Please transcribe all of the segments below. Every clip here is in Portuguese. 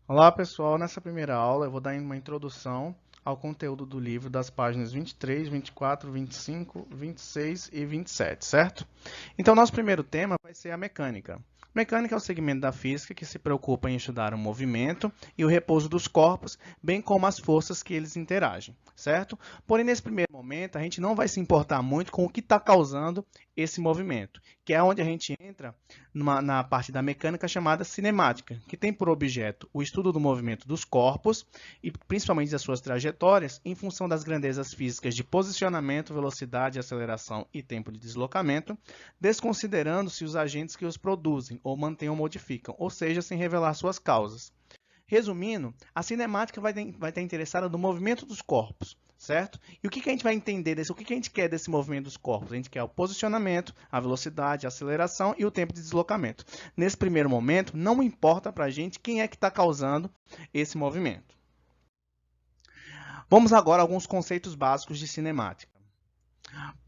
Olá pessoal, nessa primeira aula eu vou dar uma introdução ao conteúdo do livro das páginas 23, 24, 25, 26 e 27, certo? Então nosso primeiro tema vai ser a mecânica. Mecânica é o segmento da física que se preocupa em estudar o movimento e o repouso dos corpos, bem como as forças que eles interagem, certo? Porém, nesse primeiro momento, a gente não vai se importar muito com o que está causando esse movimento, que é onde a gente entra na parte da mecânica chamada cinemática, que tem por objeto o estudo do movimento dos corpos e principalmente das suas trajetórias em função das grandezas físicas de posicionamento, velocidade, aceleração e tempo de deslocamento, desconsiderando-se os agentes que os produzem ou mantêm ou modificam, ou seja, sem revelar suas causas. Resumindo, a cinemática vai estar interessada no movimento dos corpos, certo? E o que a gente vai entender o que a gente quer desse movimento dos corpos? A gente quer o posicionamento, a velocidade, a aceleração e o tempo de deslocamento. Nesse primeiro momento, não importa para a gente quem é que está causando esse movimento. Vamos agora a alguns conceitos básicos de cinemática.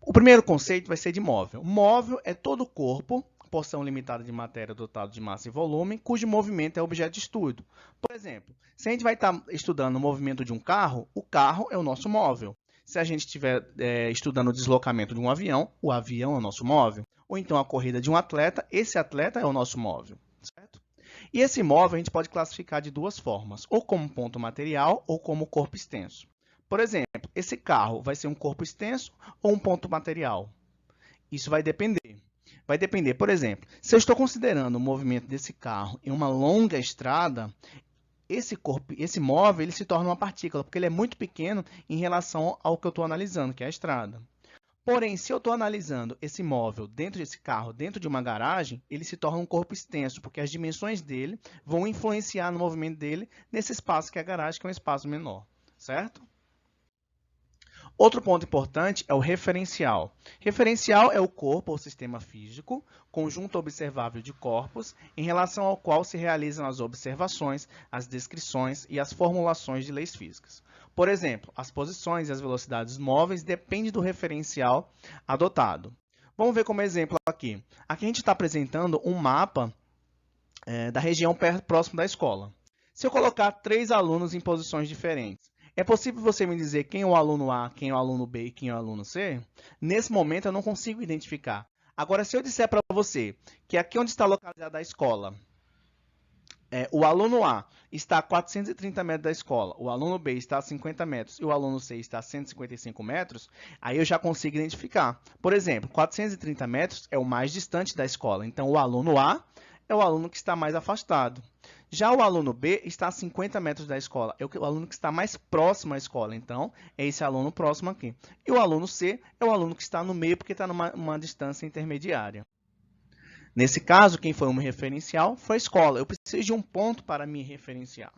O primeiro conceito vai ser de móvel. Móvel é todo corpo, porção limitada de matéria dotado de massa e volume, cujo movimento é objeto de estudo. Por exemplo, se a gente vai estar estudando o movimento de um carro, o carro é o nosso móvel. Se a gente estiver estudando o deslocamento de um avião, o avião é o nosso móvel. Ou então a corrida de um atleta, esse atleta é o nosso móvel, certo? E esse móvel a gente pode classificar de duas formas, ou como ponto material ou como corpo extenso. Por exemplo, esse carro vai ser um corpo extenso ou um ponto material? Isso vai depender. Vai depender, por exemplo, se eu estou considerando o movimento desse carro em uma longa estrada, esse móvel, ele se torna uma partícula, porque ele é muito pequeno em relação ao que eu estou analisando, que é a estrada. Porém, se eu estou analisando esse móvel dentro desse carro, dentro de uma garagem, ele se torna um corpo extenso, porque as dimensões dele vão influenciar no movimento dele nesse espaço que é a garagem, que é um espaço menor, certo? Outro ponto importante é o referencial. Referencial é o corpo ou sistema físico, conjunto observável de corpos, em relação ao qual se realizam as observações, as descrições e as formulações de leis físicas. Por exemplo, as posições e as velocidades móveis dependem do referencial adotado. Vamos ver como exemplo aqui. Aqui a gente está apresentando um mapa da região próximo da escola. Se eu colocar 3 alunos em posições diferentes, é possível você me dizer quem é o aluno A, quem é o aluno B e quem é o aluno C? Nesse momento eu não consigo identificar. Agora, se eu disser para você que aqui onde está localizada a escola, o aluno A está a 430 metros da escola, o aluno B está a 50 metros e o aluno C está a 155 metros, aí eu já consigo identificar. Por exemplo, 430 metros é o mais distante da escola, então o aluno A é o aluno que está mais afastado. Já o aluno B está a 50 metros da escola, é o aluno que está mais próximo à escola, então é esse aluno próximo aqui. E o aluno C é o aluno que está no meio, porque está numa distância intermediária. Nesse caso, quem foi um referencial foi a escola. Eu preciso de um ponto para me referenciar.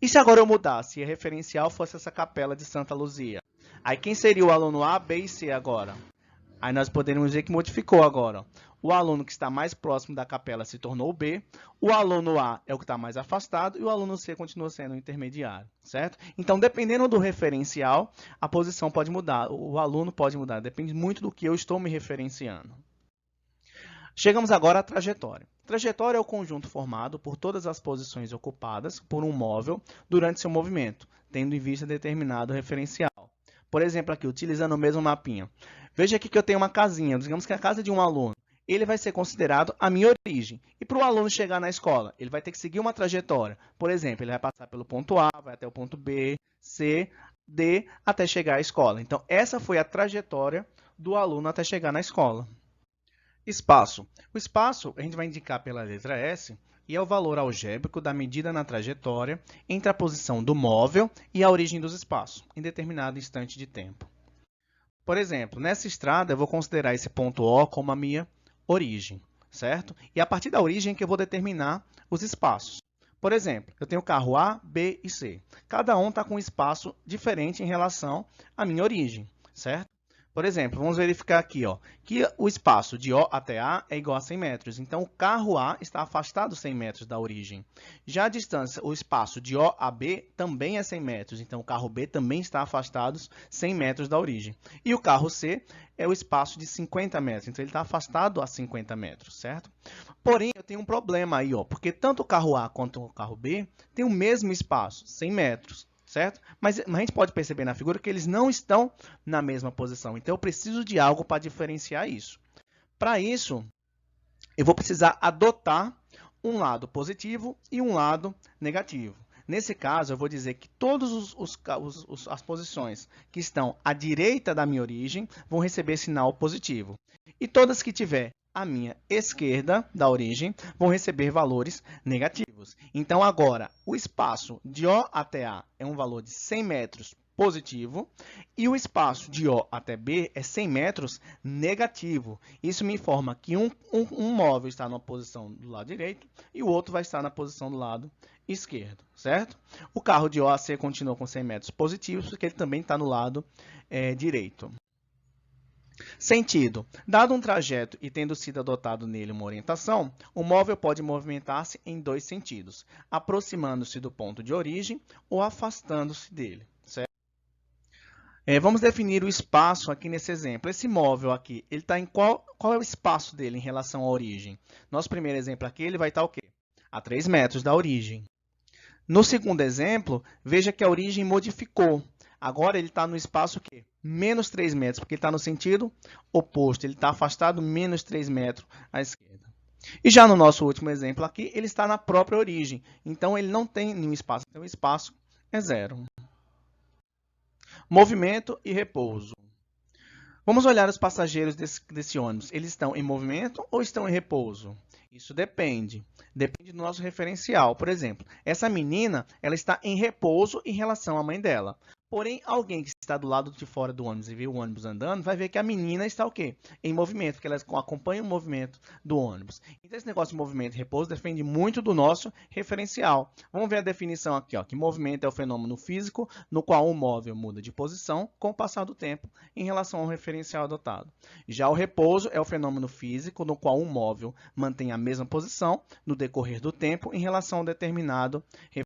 E se agora eu mudasse e a referencial fosse essa capela de Santa Luzia? Aí quem seria o aluno A, B e C agora? Aí nós poderíamos dizer que modificou agora. O aluno que está mais próximo da capela se tornou o B, o aluno A é o que está mais afastado e o aluno C continua sendo o intermediário, certo? Então, dependendo do referencial, a posição pode mudar, o aluno pode mudar, depende muito do que eu estou me referenciando. Chegamos agora à trajetória. Trajetória é o conjunto formado por todas as posições ocupadas por um móvel durante seu movimento, tendo em vista determinado referencial. Por exemplo, aqui, utilizando o mesmo mapinha. Veja aqui que eu tenho uma casinha, digamos que é a casa de um aluno. Ele vai ser considerado a minha origem. E para o aluno chegar na escola, ele vai ter que seguir uma trajetória. Por exemplo, ele vai passar pelo ponto A, vai até o ponto B, C, D, até chegar à escola. Então, essa foi a trajetória do aluno até chegar na escola. Espaço. O espaço a gente vai indicar pela letra S e é o valor algébrico da medida na trajetória entre a posição do móvel e a origem dos espaços, em determinado instante de tempo. Por exemplo, nessa estrada eu vou considerar esse ponto O como a minha origem, certo? E a partir da origem que eu vou determinar os espaços. Por exemplo, eu tenho o carro A, B e C. Cada um está com um espaço diferente em relação à minha origem, certo? Por exemplo, vamos verificar aqui, ó, que o espaço de O até A é igual a 100 metros. Então, o carro A está afastado 100 metros da origem. Já a distância, o espaço de O a B também é 100 metros. Então, o carro B também está afastado 100 metros da origem. E o carro C é o espaço de 50 metros. Então, ele está afastado a 50 metros, certo? Porém, eu tenho um problema aí, ó, porque tanto o carro A quanto o carro B têm o mesmo espaço, 100 metros. Certo? Mas a gente pode perceber na figura que eles não estão na mesma posição. Então, eu preciso de algo para diferenciar isso. Para isso, eu vou precisar adotar um lado positivo e um lado negativo. Nesse caso, eu vou dizer que todas as posições que estão à direita da minha origem vão receber sinal positivo. E todas que tiver à minha esquerda da origem vão receber valores negativos. Então, agora, o espaço de O até A é um valor de 100 metros positivo e o espaço de O até B é 100 metros negativo. Isso me informa que um móvel está na posição do lado direito e o outro vai estar na posição do lado esquerdo, certo? O carro de O a C continua com 100 metros positivos porque ele também está no lado direito. Sentido. Dado um trajeto e tendo sido adotado nele uma orientação, o móvel pode movimentar-se em dois sentidos, aproximando-se do ponto de origem ou afastando-se dele. Certo? Vamos definir o espaço aqui nesse exemplo. Esse móvel aqui, ele está em qual é o espaço dele em relação à origem? Nosso primeiro exemplo aqui, ele vai estar o quê? A 3 metros da origem. No segundo exemplo, veja que a origem modificou. Agora ele está no espaço o quê? Menos 3 metros, porque ele está no sentido oposto. Ele está afastado menos 3 metros à esquerda. E já no nosso último exemplo aqui, ele está na própria origem. Então, ele não tem nenhum espaço. Então, o espaço é zero. Movimento e repouso. Vamos olhar os passageiros desse ônibus. Eles estão em movimento ou estão em repouso? Isso depende. Depende do nosso referencial. Por exemplo, essa menina ela está em repouso em relação à mãe dela. Porém, alguém que está do lado de fora do ônibus e vê o ônibus andando, vai ver que a menina está o quê? Em movimento, porque ela acompanha o movimento do ônibus. Então, esse negócio de movimento e repouso depende muito do nosso referencial. Vamos ver a definição aqui, ó, que movimento é o fenômeno físico no qual um móvel muda de posição com o passar do tempo em relação ao referencial adotado. Já o repouso é o fenômeno físico no qual um móvel mantém a mesma posição no decorrer do tempo em relação a um determinado referencial.